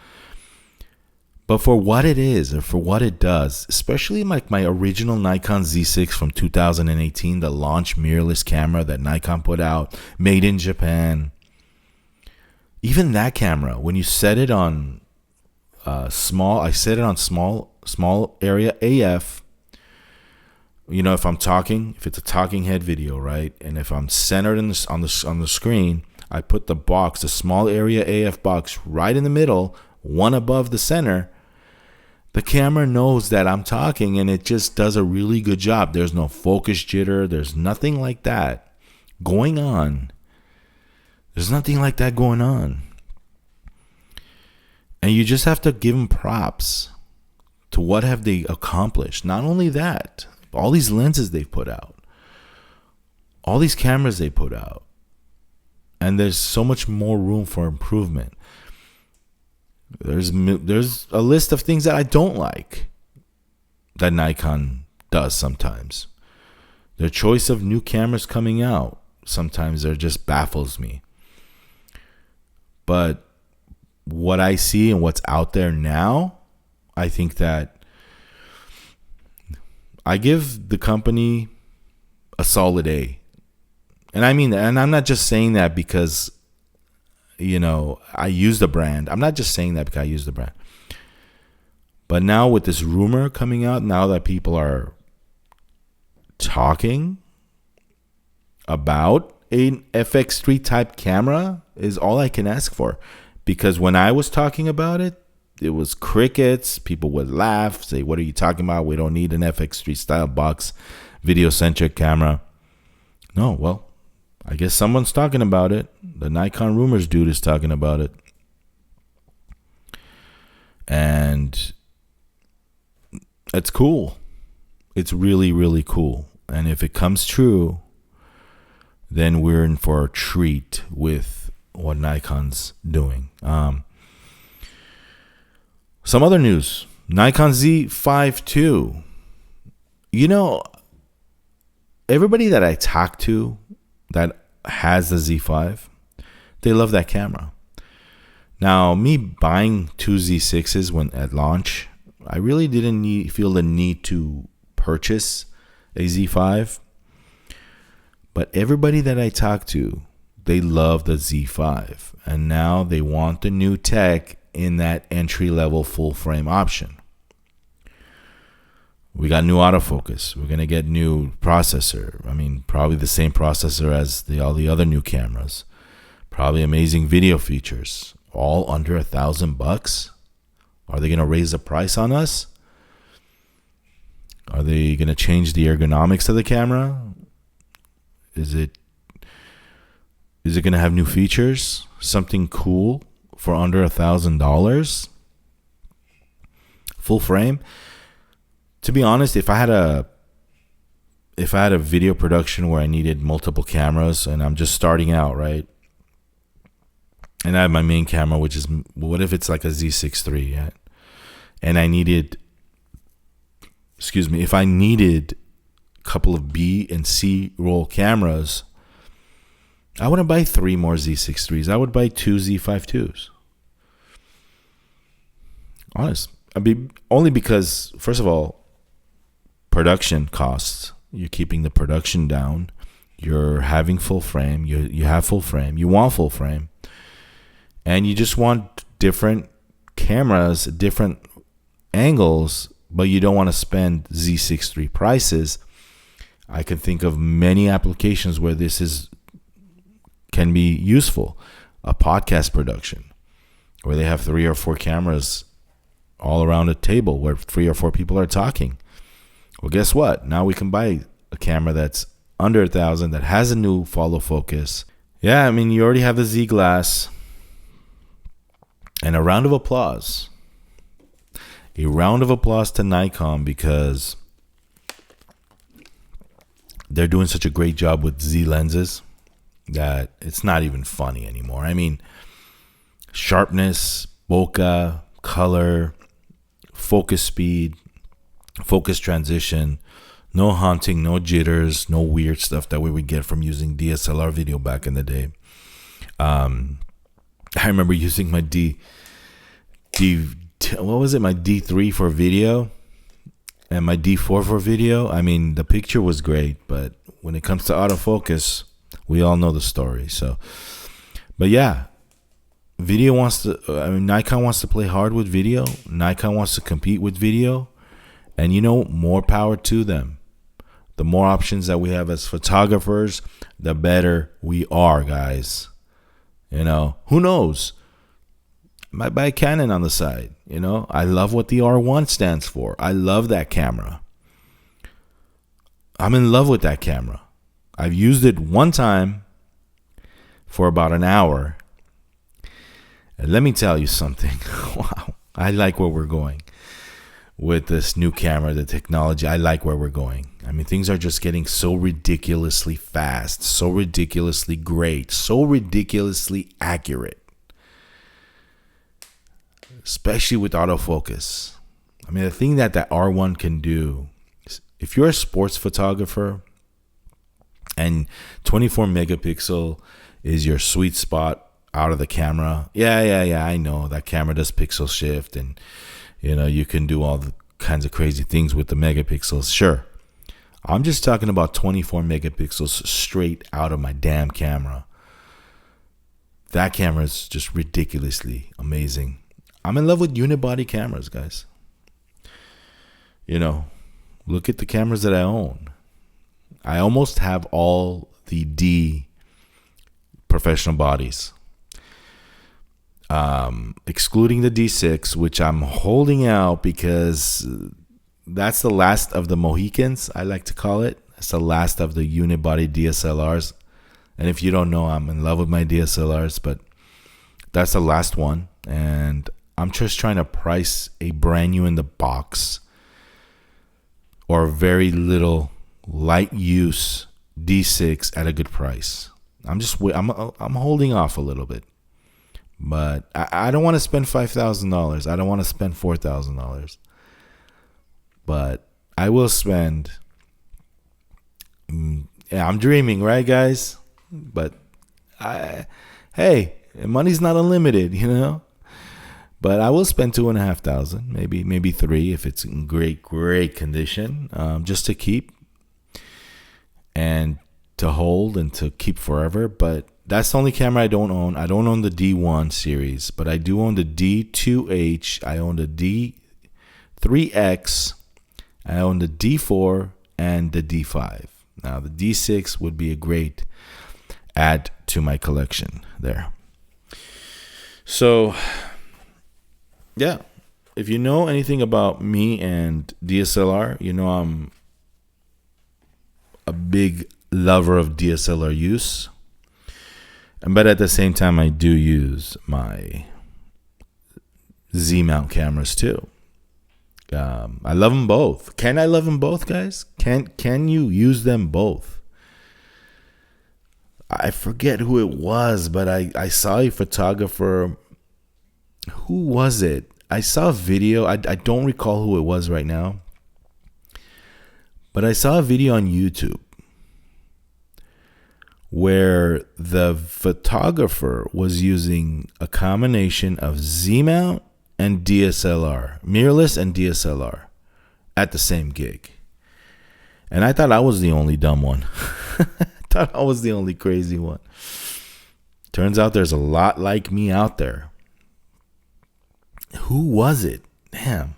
But for what it is, or for what it does, especially like my original Nikon Z6 from 2018, the launch mirrorless camera that Nikon put out, made in Japan. Even that camera, when you set it on I set it on small area AF. You know, if it's a talking head video, right? And if I'm centered on the screen, I put the small area AF box right in the middle, one above the center. The camera knows that I'm talking, and it just does a really good job. There's no focus jitter. There's nothing like that going on. There's nothing like that going on. And you just have to give them props to what have they accomplished. Not only that, all these lenses they've put out, all these cameras they put out, and there's so much more room for improvement. There's a list of things that I don't like that Nikon does sometimes. Their choice of new cameras coming out, sometimes it just baffles me. But what I see and what's out there now, I think that I give the company a solid A. And I mean that, and I'm not just saying that because, I use the brand. I'm not just saying that because I use the brand. But now with this rumor coming out, now that people are talking about an FX3 type camera, is all I can ask for. Because when I was talking about it, it was crickets. People would laugh, say, "What are you talking about? We don't need an FX3 style box video-centric camera." No, well, I guess someone's talking about it. The Nikon Rumors dude is talking about it. And it's cool. It's really, really cool. And if it comes true, then we're in for a treat with what Nikon's doing. Some other news. Nikon Z5II. Everybody that I talk to that has the Z5, they love that camera. Now, me buying two Z6s when at launch, I really didn't feel the need to purchase a Z5. But everybody that I talk to, they love the Z5. And now they want the new tech in that entry-level full-frame option. We got new autofocus. We're going to get new processor. I mean, probably the same processor as all the other new cameras. Probably amazing video features. All under $1,000. Are they going to raise the price on us? Are they going to change the ergonomics of the camera? Is it going to have new features? Something cool for under $1,000? Full frame? To be honest, if I had a video production where I needed multiple cameras and I'm just starting out, right? And I have my main camera, which is, what if it's like a Z6III, yeah? And I needed, if I needed a couple of B and C roll cameras, I wouldn't buy 3 more Z6IIIs. I would buy 2 Z5IIs. Honest. Only because, first of all, production costs. You're keeping the production down. You're having full frame. You have full frame. You want full frame. And you just want different cameras, different angles, but you don't want to spend Z6III prices. I can think of many applications where this can be useful. A podcast production where they have 3 or 4 cameras all around a table where 3 or 4 people are talking. Well, guess what? Now we can buy a camera that's under $1,000 that has a new follow focus. Yeah, I mean, you already have the Z glass. And a round of applause. A round of applause to Nikon because they're doing such a great job with Z lenses that it's not even funny anymore. I mean, sharpness, bokeh, color, focus speed, focus transition, no haunting, no jitters, no weird stuff that we would get from using DSLR video back in the day. I remember using my what was it? My D3 for video and my D4 for video. I mean, the picture was great, but when it comes to autofocus, we all know the story. So, but yeah, Nikon wants to play hard with video. Nikon wants to compete with video, and more power to them. The more options that we have as photographers, the better we are, guys. Who knows? Might buy a Canon on the side. I love what the R1 stands for. I love that camera. I'm in love with that camera. I've used it one time for about an hour. And let me tell you something. Wow. I like where we're going with this new camera, the technology. I like where we're going. I mean, things are just getting so ridiculously fast, so ridiculously great, so ridiculously accurate. Especially with autofocus. I mean, the thing that R1 can do is, if you're a sports photographer and 24 megapixel is your sweet spot out of the camera, yeah, I know that camera does pixel shift, and you can do all the kinds of crazy things with the megapixels. Sure, I'm just talking about 24 megapixels straight out of my damn camera. That camera is just ridiculously amazing. I'm in love with unibody cameras, guys. Look at the cameras that I own. I almost have all the D professional bodies, excluding the D6, which I'm holding out because that's the last of the Mohicans, I like to call it. It's the last of the unibody DSLRs. And if you don't know, I'm in love with my DSLRs, but that's the last one. And I'm just trying to price a brand new in the box or very little light use D6 at a good price. I'm holding off a little bit, but I don't want to spend $5,000. I don't want to spend $4,000, but I will spend. I'm dreaming, right, guys? But hey, money's not unlimited, But I will spend $2,500, maybe $3,000 if it's in great condition, just to keep and to hold and to keep forever. But that's the only camera I don't own. I don't own the D1 series, but I do own the D2H. I own the D3X. I own the D4 and the D5. Now the D6 would be a great add to my collection there. So yeah, if you know anything about me and DSLR, I'm a big lover of DSLR use. But at the same time, I do use my Z mount cameras too. I love them both. Can I love them both, guys? Can you use them both? I forget who it was, but I saw a photographer. Who was it? I saw a video. I don't recall who it was right now. But I saw a video on YouTube where the photographer was using a combination of Z mount and DSLR, mirrorless and DSLR at the same gig. And I thought I was the only dumb one. I thought I was the only crazy one. Turns out there's a lot like me out there. Who was it? Damn.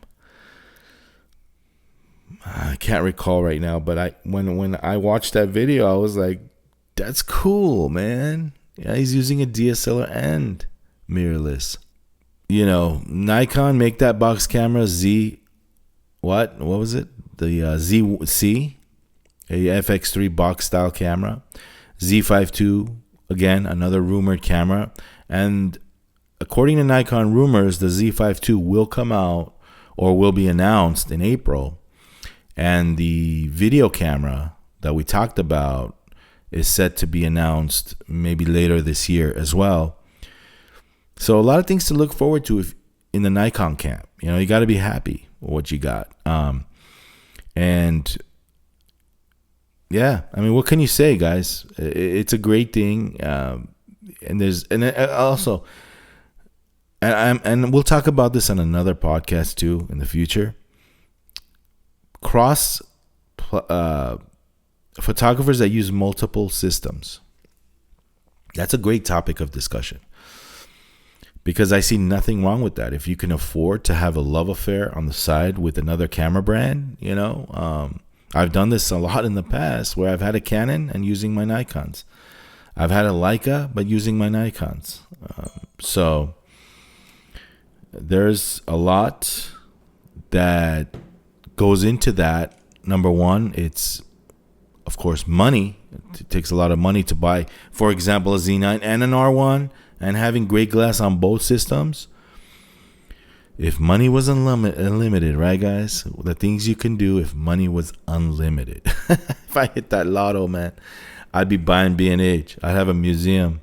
I can't recall right now, but when I watched that video, I was like, that's cool, man. Yeah, he's using a DSLR and mirrorless. Nikon make that box camera what was it? The ZC, a FX3 box style camera. Z5II, again, another rumored camera. And according to Nikon rumors, the Z5II will come out or will be announced in April. And the video camera that we talked about is set to be announced maybe later this year as well. So a lot of things to look forward to in the Nikon camp. You got to be happy with what you got. And yeah, I mean, what can you say, guys? It's a great thing. And also, and we'll talk about this on another podcast too in the future. Photographers that use multiple systems. That's a great topic of discussion, because I see nothing wrong with that. If you can afford to have a love affair on the side with another camera brand, I've done this a lot in the past where I've had a Canon and using my Nikons. I've had a Leica but using my Nikons. So there's a lot that goes into that. Number one, it's of course money. It takes a lot of money to buy, for example, a Z9 and an R1, and having great glass on both systems. If money was unlimited, right, guys? The things you can do if money was unlimited. If I hit that lotto, man, I'd be buying B&H. I'd have a museum.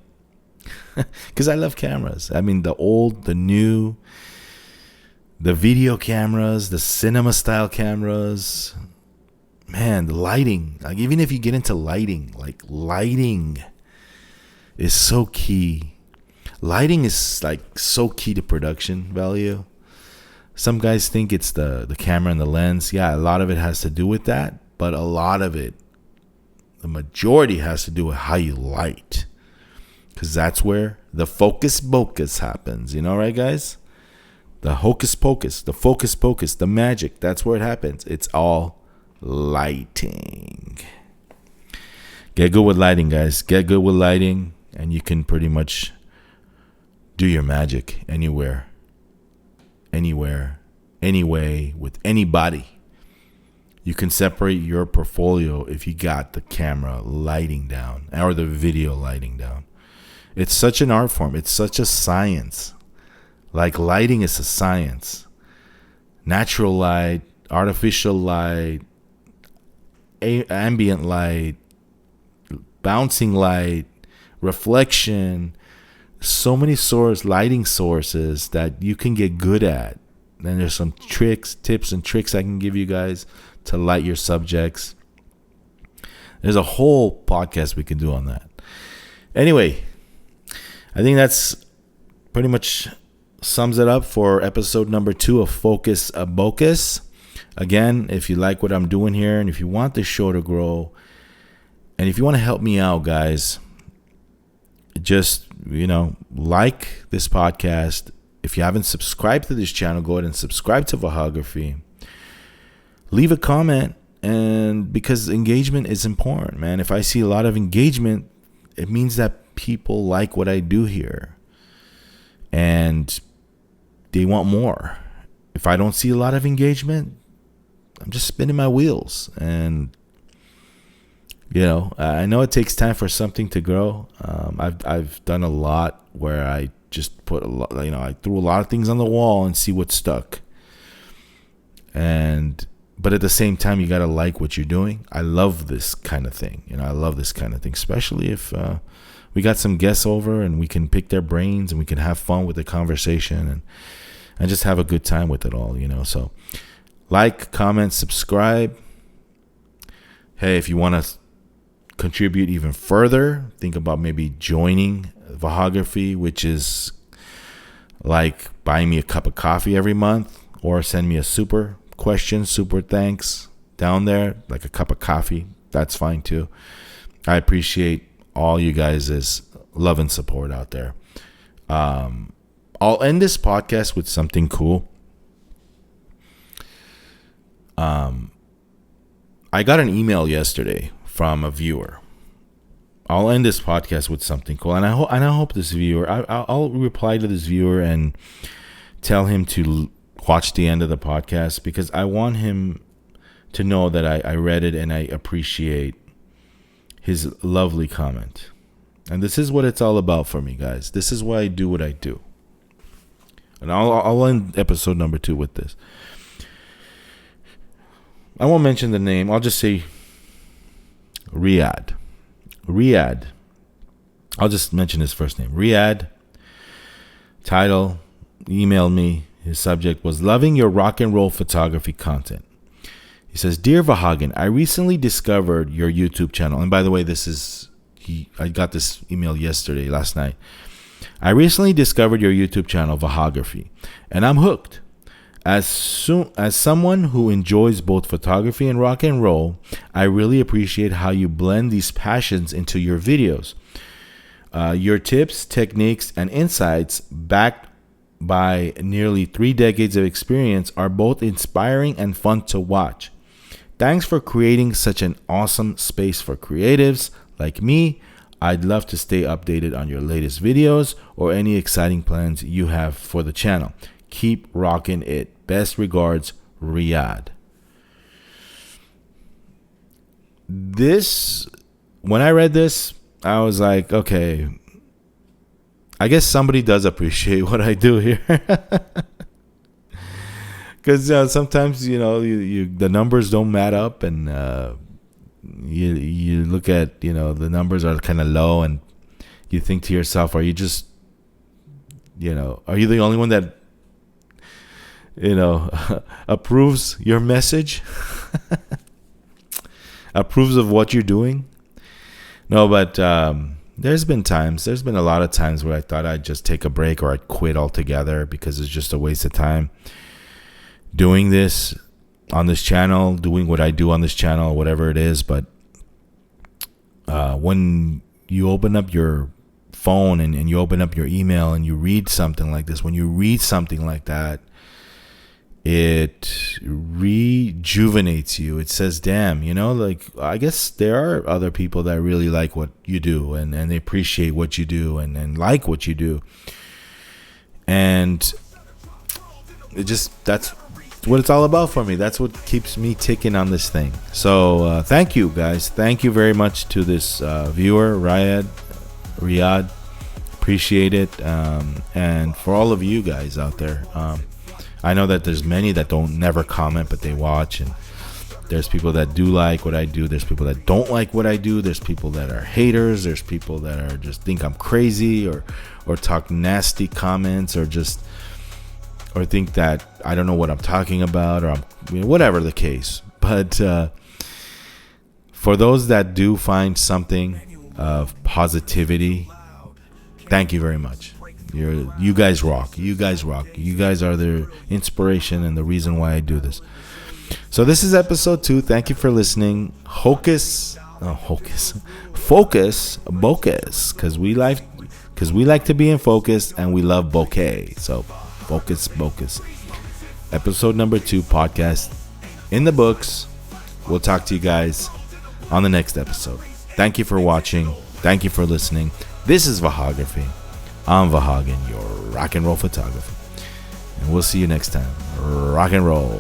Because I love cameras. I mean, the old, the new, the video cameras, the cinema style cameras. Man, the lighting. Like, even if you get into lighting, like lighting is so key. Lighting is like so key to production value. Some guys think it's the camera and the lens. Yeah, a lot of it has to do with that, but a lot of it, the majority, has to do with how you light, because that's where the Focus Bokehs happens. You know, right, guys? The hocus pocus, the Focus Bokehs, the magic. That's where it happens. It's all lighting. Get good with lighting, guys. Get good with lighting, and you can pretty much do your magic anywhere, anyway, with anybody. You can separate your portfolio if you got the camera lighting down or the video lighting down. It's such an art form. It's such a science. Like, lighting is a science. Natural light, artificial light, ambient light, bouncing light, reflection. So many lighting sources that you can get good at. Then there's some tips and tricks I can give you guys to light your subjects. There's a whole podcast we can do on that. Anyway, I think that's pretty much sums it up for episode number 2 of Focus Bokehs. Again, if you like what I'm doing here, and if you want the show to grow, and if you want to help me out, guys, just, like this podcast. If you haven't subscribed to this channel, go ahead and subscribe to Vahagraphy. Leave a comment, and because engagement is important, man. If I see a lot of engagement, it means that people like what I do here, and they want more. If I don't see a lot of engagement, I'm just spinning my wheels. And I know it takes time for something to grow. I've done a lot where I just put a lot, I threw a lot of things on the wall and see what stuck. But at the same time, you got to like what you're doing. I love this kind of thing. I love this kind of thing, especially if we got some guests over and we can pick their brains and we can have fun with the conversation and just have a good time with it all, So like, comment, subscribe. Hey, if you want to contribute even further, think about maybe joining Vahagraphy, which is like buying me a cup of coffee every month, or send me a super thanks down there, like a cup of coffee. That's fine too. I appreciate all you guys' love and support out there. I'll end this podcast with something cool. I got an email yesterday from a viewer. I'll end this podcast with something cool, and I hope this viewer. I'll reply to this viewer and tell him to watch the end of the podcast, because I want him to know that I read it and I appreciate his lovely comment. And this is what it's all about for me, guys. This is why I do what I do. And I'll end episode number 2 with this. I won't mention the name. I'll just say Riyadh. I'll just mention his first name. Riyadh. Title, emailed me. His subject was loving your rock and roll photography content. He says, Dear Vahagan, I recently discovered your YouTube channel. And by the way, I got this email last night. I recently discovered your YouTube channel, Vahagraphy, and I'm hooked. As someone who enjoys both photography and rock and roll, I really appreciate how you blend these passions into your videos. Your tips, techniques, and insights, backed by nearly 3 decades of experience, are both inspiring and fun to watch. Thanks for creating such an awesome space for creatives like me. I'd love to stay updated on your latest videos or any exciting plans you have for the channel. Keep rocking it. Best regards, Riyadh. When I read this, I was like, okay, I guess somebody does appreciate what I do here. Because sometimes, the numbers don't add up, and you look at, the numbers are kind of low, and you think to yourself, are you just, are you the only one that, approves your message? Approves of what you're doing? No, but there's been a lot of times where I thought I'd just take a break or I'd quit altogether because it's just a waste of time doing this on this channel, doing what I do on this channel, whatever it is. But when you open up your phone and you open up your email and you read something like this, when you read something like that, it rejuvenates you. It says, damn, I guess there are other people that really like what you do, and they appreciate what you do and like what you do. And that's what it's all about for me. That's what keeps me ticking on this thing. So thank you, guys. Thank you very much to this viewer, Riyadh. Appreciate it. And for all of you guys out there, I know that there's many that don't never comment, but they watch, and there's people that do like what I do. There's people that don't like what I do. There's people that are haters. There's people that are just think I'm crazy or talk nasty comments or think that I don't know what I'm talking about, or whatever the case. But for those that do find something of positivity, thank you very much. You guys rock. You guys rock. You guys are the inspiration and the reason why I do this. So this is episode 2. Thank you for listening. Focus Bokehs, because we like to be in focus and we love bokeh. So Focus Bokehs. Episode number 2 podcast in the books. We'll talk to you guys on the next episode. Thank you for watching. Thank you for listening. This is Vahagraphy. I'm Vahagan, your rock and roll photographer. And we'll see you next time. Rock and roll.